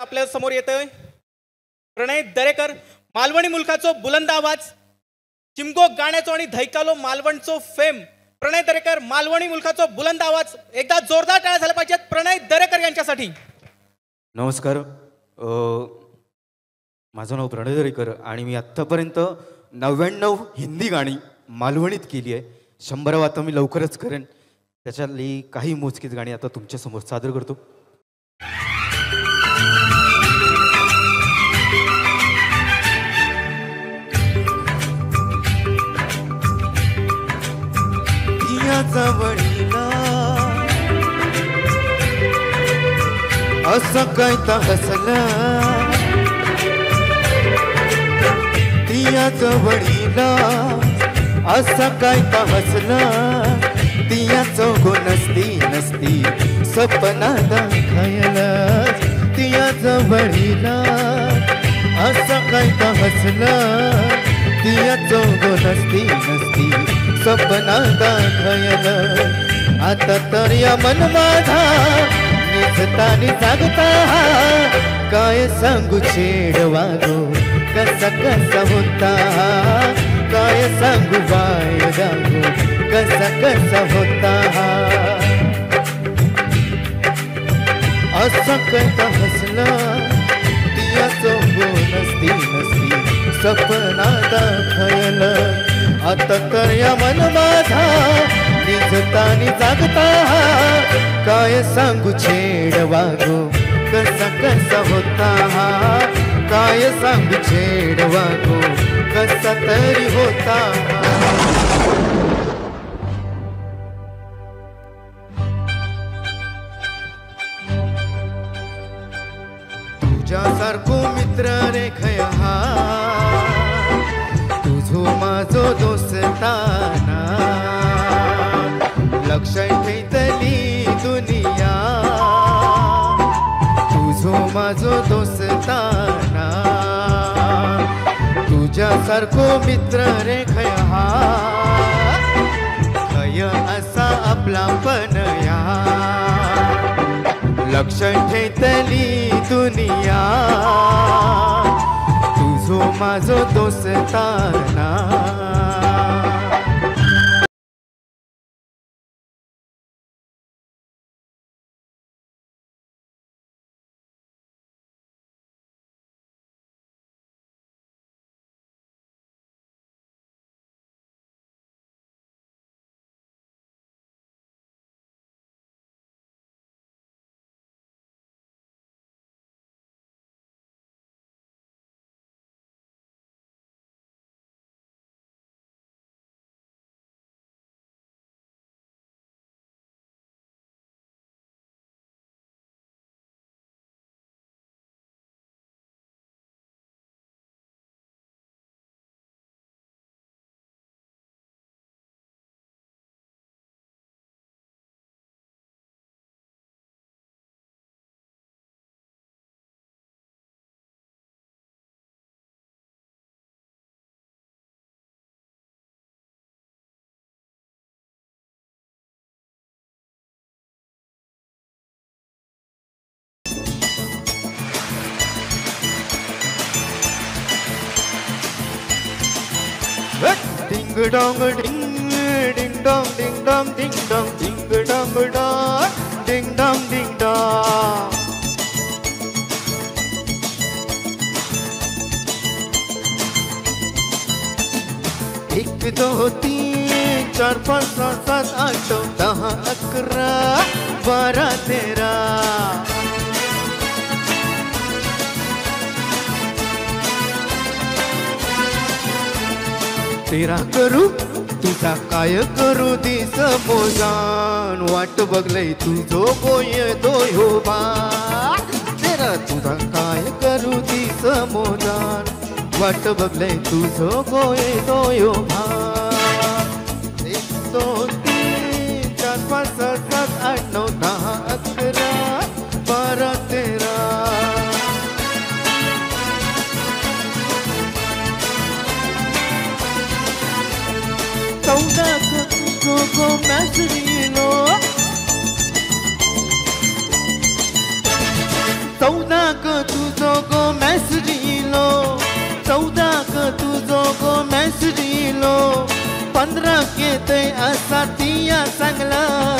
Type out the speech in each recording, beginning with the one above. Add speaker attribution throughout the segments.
Speaker 1: आपल्या समोर येतोय प्रणय दरेकर मालवणी मुलखाचो बुलंद आवाज चिमगो गाण्याचो आणि धैकालो मालवणचो फेम प्रणय दरेकर मालवणी मुलखाचो बुलंद आवाज एकदा जोरदार टाळ्या झाल्या पाहिजेत प्रणय दरेकर यांच्यासाठी.
Speaker 2: नमस्कार. माझं नाव प्रणय दरेकर आणि मी आत्तापर्यंत 99 हिंदी गाणी मालवणीत केली आहे. 100 आता मी लवकरच करेन. त्याच्यातली काही मोजकीच गाणी आता तुमच्यासमोर सादर करतो.
Speaker 3: जवळीला असं काय तर हसलं तिया जवळीला असं काय तर हसलं तिया चौगो नसती नसती सपना दाखयलं तिया जवळीला असं काय तर हसलं तिया चौगो नसती नसती सपना दाखयलं आता तर या मन माझा निजतानी जागता काय सांगू छेडवा गो कसा कसा होता काय सांगू बाय गागो कसा कसा होता असं कसा हसलं तिया चौगो नसती नसती सपना दाखयलं आता तर या मन माझा निजतानी जागता काय सांगू छेडवा गो कसा कसा होता काय सांगू छेडवा गो कसा तरी होता. तुझ्यासारखो मित्र रे खया तुझो माझो दोस्ताना लक्षात ठेवतली दुनिया तुझो माझो दोस्ताना तुझ्यासारखो मित्र रे खया खय असा आपलापण या लक्षात ठेवतली दुनिया तुझो माझो दोस्ताना. Ding dong ding ding dong ding dong ding dong ding dong dong ding dong ding dong. एक दो तीन चार पाँच सात सात आठ नौ 10 11 12 13 तेरा करू तुझा काय करू दिस मोजान वाट बघलय तुझो गोय दोयो बा तेरा तुझा काय करू दिस मोजान वाट बघलय तुझो गोय दोयो बा. 1 2 3 4 5 6 7 8 9 10 11 12 13 go Maserino Sauda तुझो गो मेसेज इलो 14 तुझो गो मेसेज इलो 15 येतय असा तिया सांगलं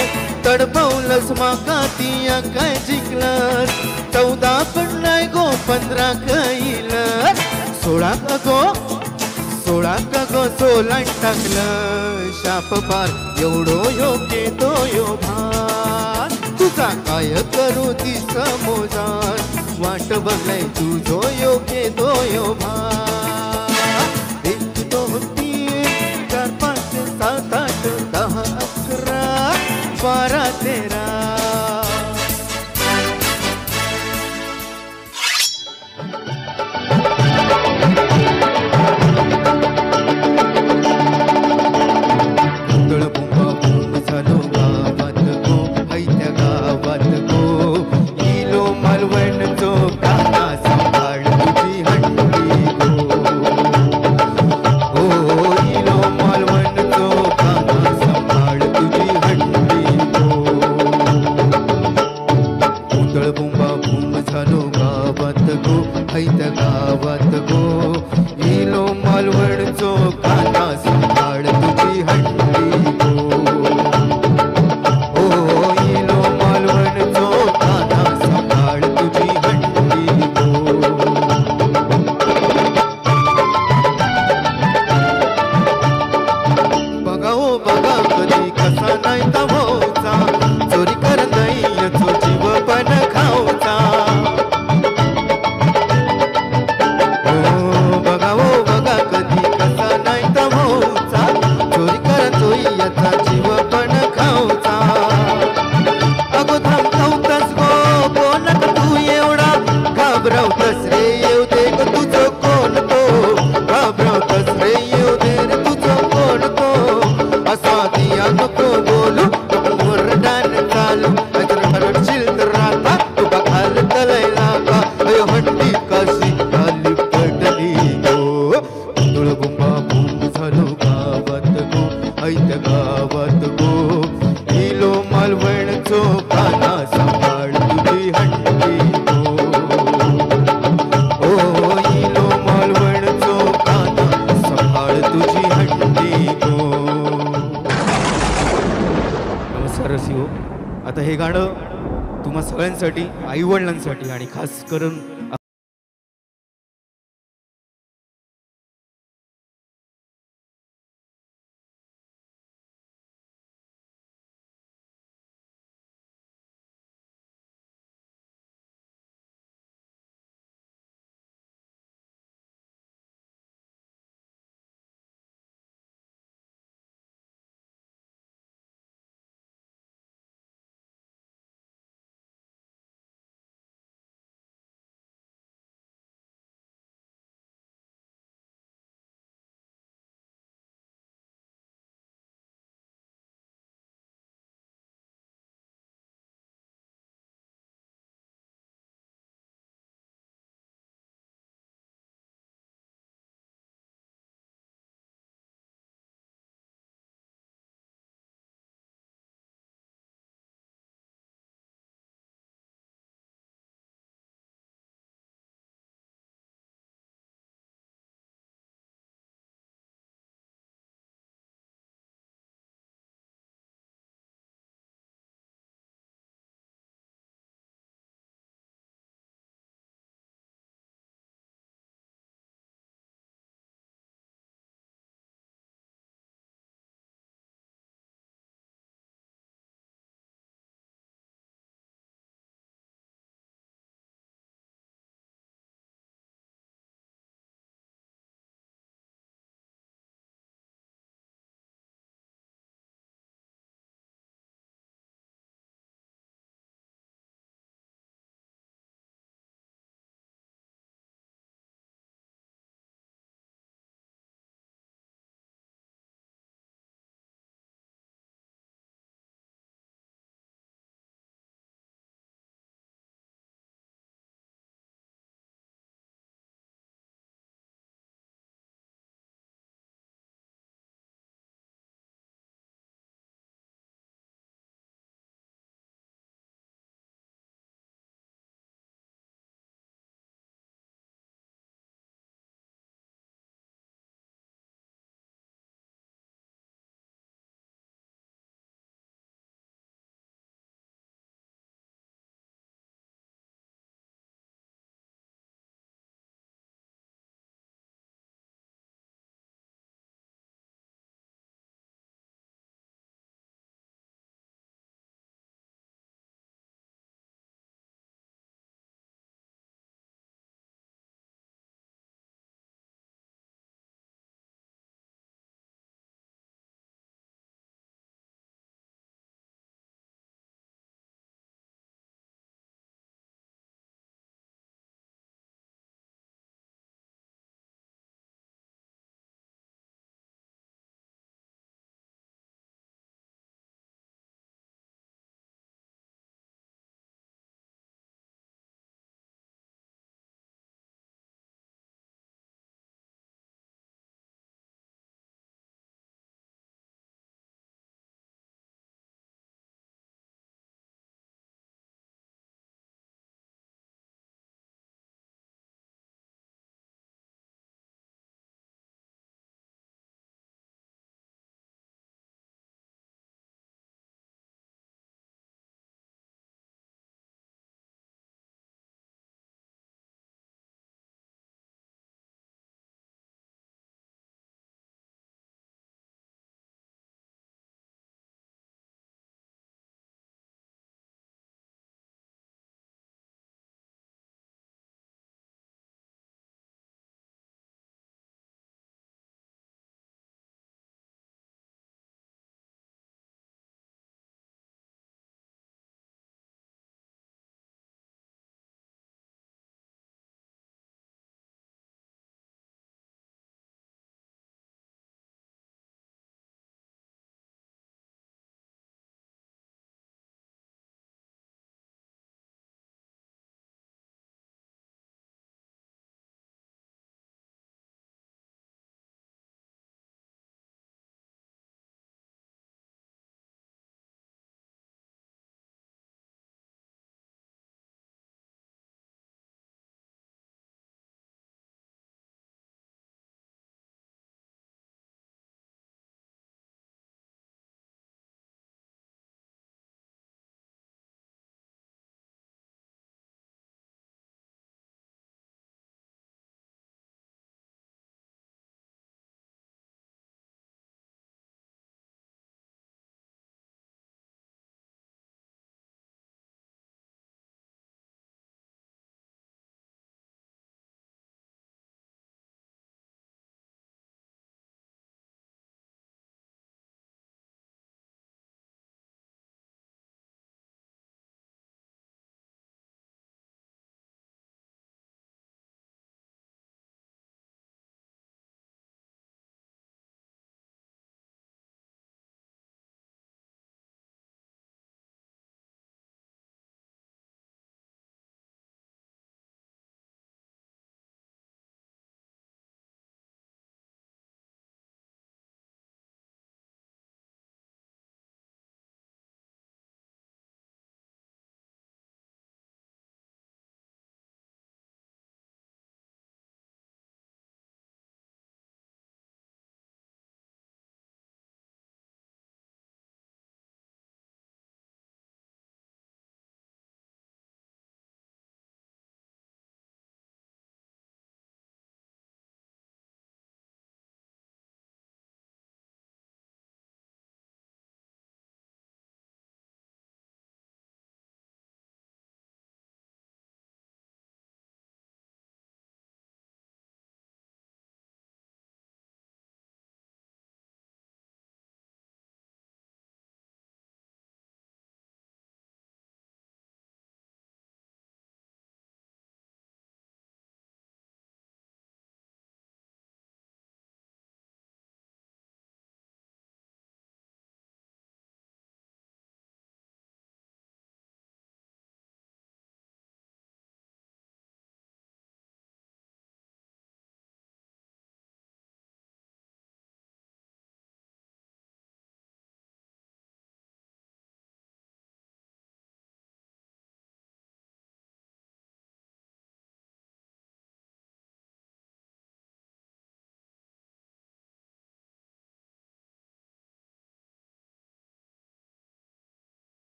Speaker 3: तडपवलंस माका तिया काय जिंकलंस 14 पण नाही गो 15 कळलं 16 गो 16 गो 16 टाकलं शाप पार एवढो योग्य तो यो भार तुझा काय करू ती समोजान वाट बघलाय तुझो योग्य तो यो भार 1 2 3 4 5 7 8 10 11 12 13
Speaker 2: आता हे गाणं तुम्हा सगळ्यांसाठी आईवडिलांसाठी आणि खास करून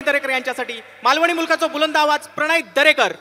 Speaker 1: दरेकर यांच्यासाठी मालवणी मुलखाचा बुलंद आवाज प्रणय दरेकर.